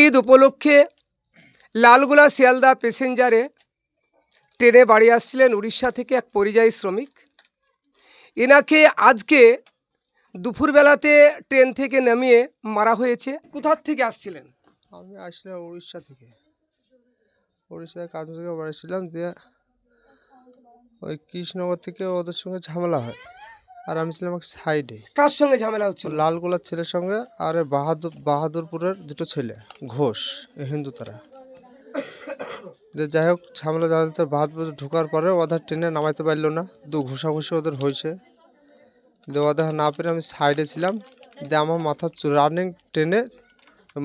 ঈদ উপলক্ষে লালগোলা শিয়ালদা প্যাসেঞ্জারে ট্রেনে বাড়ি আসছিলেন উড়িষ্যা থেকে এক পরিযায়ী শ্রমিক। এনাকে আজকে দুপুরবেলাতে ট্রেন থেকে নামিয়ে মারা হয়েছে। কোথার থেকে আসছিলেন? আমি আসলাম উড়িষ্যা থেকে। উড়িষ্যায় কাজ থেকে বাড়িছিলাম, দিয়ে ওই কৃষ্ণনগর থেকে ওদের সঙ্গে ঝামেলা হয়, আর আমি ছিলাম এক সাইডে। কার সঙ্গে ঝামেলা হচ্ছিল? লালগোলার ছেলের সঙ্গে, আর বাহাদুরপুরের দুটো ছেলে ঘোষ, হিন্দু তারা। যাই হোক, ঝামেলা বাহাদুরপুর ঢোকার পরে ওদের ট্রেনে নামাইতে পারলো না, ঘুষাঘুষি ওদের হয়েছে। দিয়ে ওদের না পেরে আমি সাইডে ছিলাম, দিয়ে আমার মাথার চুল, রানিং ট্রেনে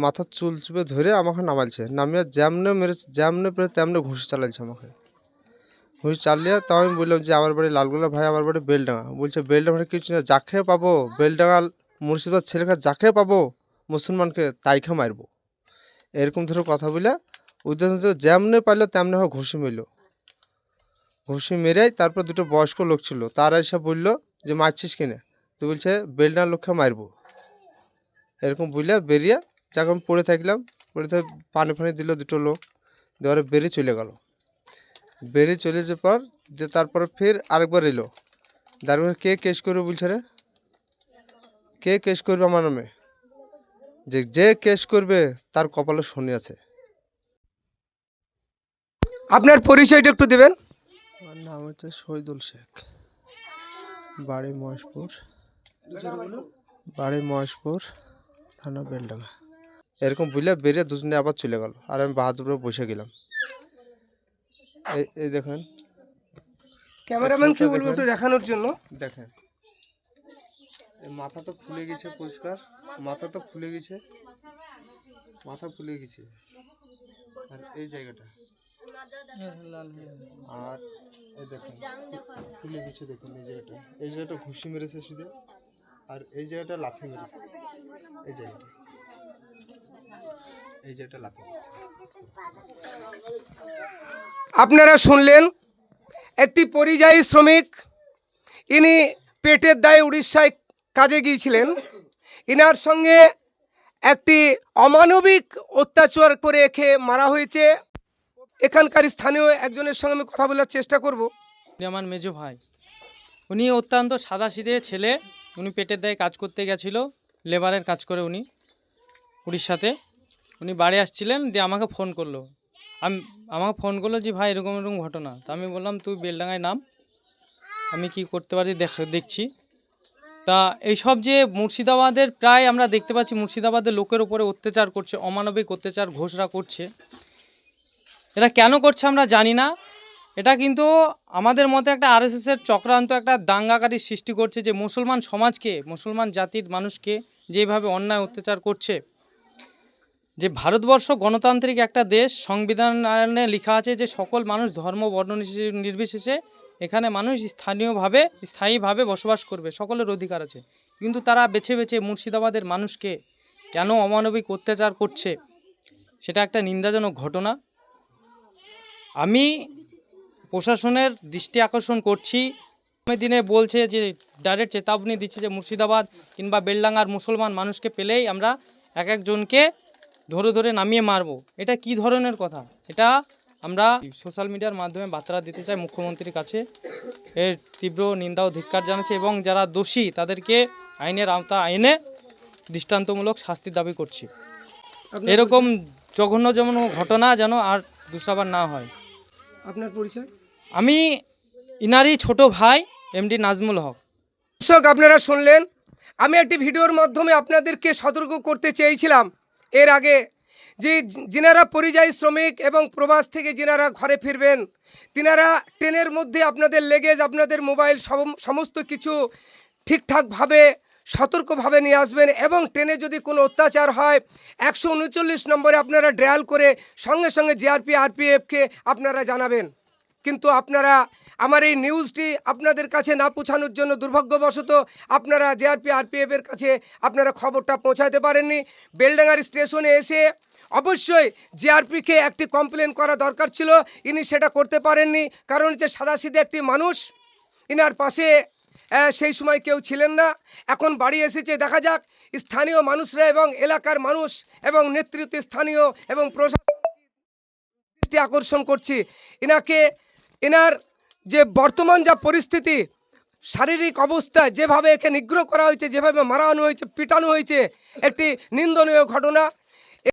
মাথার চুল চুপে ধরে আমাকে নামাইছে, নামিয়ে যেমনে মেরেছে, যেমনে পেরে তেমনে ঘুষি চালাইছে আমাকে। ঘুষি চালিয়ে তো আমি বললাম যে আমার বাড়ি লালগোলা, ভাই আমার বাড়ি বেলডাঙ্গা। বলছে বেলডাঙ্গা কিছু না, যাকে পাবো বেলডাঙ্গা মুর্শিদাবাদ ছেলেকে যাকে পাবো মুসলমানকে তাইকে মারবো, এরকম ধরে কথা বলে ওদের যেমনে পারলো তেমনি হয় ঘুষি মিলল। ঘুষি মেরে তারপর দুটো বয়স্ক লোক ছিল, তারা এসে বললো যে মারছিস কিনে? তো বলছে বেলডাঙ্গার লোককে মারবো, এরকম বললে বেরিয়ে যখন পড়ে থাকলাম, পড়ে থেকে পানি ফানি দিল দুটো লোক, দেওয়ারে বেরিয়ে চলে গেল। বেরিয়ে চলে যাওয়ার পর যে তারপরে ফের আরেকবার এলো, তারপরে কে কেস করবে বলছে, রে কে কেস করবে আমার নামে? যে কেস করবে তার কপালে শনি আছে। আপনার পরিচয়টা একটু দেবেন? আমার নাম হচ্ছে শহীদুল শেখ, বাড়ি মহেশপুর, থানা বেলডাঙ্গা। এরকম বুঝলে বেরিয়ে দুজনে আবার চলে গেল, আর আমি বাহাদুরে বসে গেলাম। এই দেখেন, ক্যামেরাম্যান কি বলবো একটু দেখানোর জন্য? দেখেন এই মাথা তো ফুলে গেছে, পরিষ্কার মাথা তো ফুলে গেছে, মাথা ফুলে গেছে, আর এই জায়গাটা, আর এই দেখেন ফুলে গেছে, দেখুন এই জায়গাটা ঘুষি মেরেছে শুধু, আর এই জায়গাটা লাথি মেরেছে, এই জায়গাটা লাথি মেরেছে। আপনারা শুনলেন, একটি পরিযায়ী শ্রমিক, ইনি পেটের দায়ে উড়িষ্যায় কাজে গিয়েছিলেন। ইনার সঙ্গে একটি অমানবিক অত্যাচার করে রেখে মারা হয়েছে। এখানকার স্থানীয় একজনের সঙ্গে আমি কথা বলার চেষ্টা করব। আমার মেজো ভাই, উনি অত্যন্ত সাদাসিধে ছেলে। উনি পেটের দায়ে কাজ করতে গেছিল, লেবারের কাজ করে উনি উড়িষ্যাতে। উনি বাড়ি আসছিলেন, দিয়ে আমাকে ফোন করলো। আমাকে ফোন করলো যে ভাই এরকম এরকম ঘটনা। তা আমি বললাম তুই বেলডাঙ্গায় নাম, আমি কি করতে পারি দেখছি। তা এইসব যে মুর্শিদাবাদের প্রায় আমরা দেখতে পাচ্ছি, মুর্শিদাবাদের লোকের উপরে অত্যাচার করছে, অমানবিক অত্যাচার ঘোষরা করছে। এটা কেন করছে আমরা জানি না। এটা কিন্তু আমাদের মতে একটা আরএসএসের চক্রান্ত, একটা দাঙ্গাকারী সৃষ্টি করছে, যে মুসলমান সমাজকে, মুসলমান জাতির মানুষকে যেভাবে অন্যায় অত্যাচার করছে। যে ভারতবর্ষ গণতান্ত্রিক একটা দেশ, সংবিধানে লেখা আছে যে সকল মানুষ ধর্ম বর্ণ নির্বিশেষে এখানে মানুষ স্থায়ীভাবে বসবাস করবে, সকলের অধিকার আছে। কিন্তু তারা বেছে বেছে মুর্শিদাবাদের মানুষকে কেন অমানবিক অত্যাচার করছে, সেটা একটা নিন্দাজনক ঘটনা। আমি প্রশাসনের দৃষ্টি আকর্ষণ করছি। দিনে বলছে যে ডাইরেক্ট চেতাবনী দিচ্ছে যে মুর্শিদাবাদ কিংবা বেলডাঙ্গার মুসলমান মানুষকে পেলেই আমরা এক একজনকে ধরে ধরে নামিয়ে মারবো। এটা কি ধরনের কথা? এটা আমরা সোশ্যাল মিডিয়ার মাধ্যমে বার্তা দিতে চাই মুখ্যমন্ত্রীর কাছে। এর তীব্র নিন্দা ও ধিক্কার জানাচ্ছে, এবং যারা দোষী তাদেরকে আইনের আওতা আইনে দৃষ্টান্তমূলক শাস্তির দাবি করছি। এরকম জঘন্য ঘটনা যেন আর দুসরাবার না হয়। আপনার পরিচয়? আমি ইনারই ছোট ভাই, এমডি নাজমুল হক। দর্শক, আপনারা শুনলেন, আমি একটি ভিডিওর মাধ্যমে আপনাদেরকে সতর্ক করতে চেয়েছিলাম এর আগে, যে যিনারা পরিযায়ী শ্রমিক এবং প্রবাস থেকে যিনারা ঘরে ফিরবেন, তিনারা ট্রেনের মধ্যে আপনাদের লেগেজ, আপনাদের মোবাইল সমস্ত কিছু ঠিকঠাকভাবে সতর্কভাবে নিয়ে আসবেন। এবং ট্রেনে যদি কোনো অত্যাচার হয় 139 নম্বরে আপনারা ডায়াল করে সঙ্গে সঙ্গে জিআরপি আরপিএফকে আপনারা জানাবেন। কিন্তু আপনারা আমার এই নিউজটি আপনাদের কাছে না পৌঁছানোর জন্য দুর্ভাগ্যবশত আপনারা জিআরপি আরপিএফের কাছে আপনারা খবরটা পৌঁছাতে পারেননি। বেলডাঙ্গার স্টেশনে এসে অবশ্যই জিআরপিকে একটি কমপ্লেন করা দরকার ছিল, ইনি সেটা করতে পারেননি। কারণ যে সাদাসিধে একটি মানুষ, ইনার পাশে সেই সময় কেউ ছিলেন না, এখন বাড়ি এসেছে। দেখা যাক স্থানীয় মানুষরা এবং এলাকার মানুষ এবং নেতৃত্ব স্থানীয় এবং প্রশাসন দৃষ্টি আকর্ষণ করছি এনার যে বর্তমান যা পরিস্থিতি, শারীরিক অবস্থা, যেভাবে একে নিগ্রহ করা হয়েছে, যেভাবে মারানো হয়েছে, পিটানো হয়েছে, একটি নিন্দনীয় ঘটনা।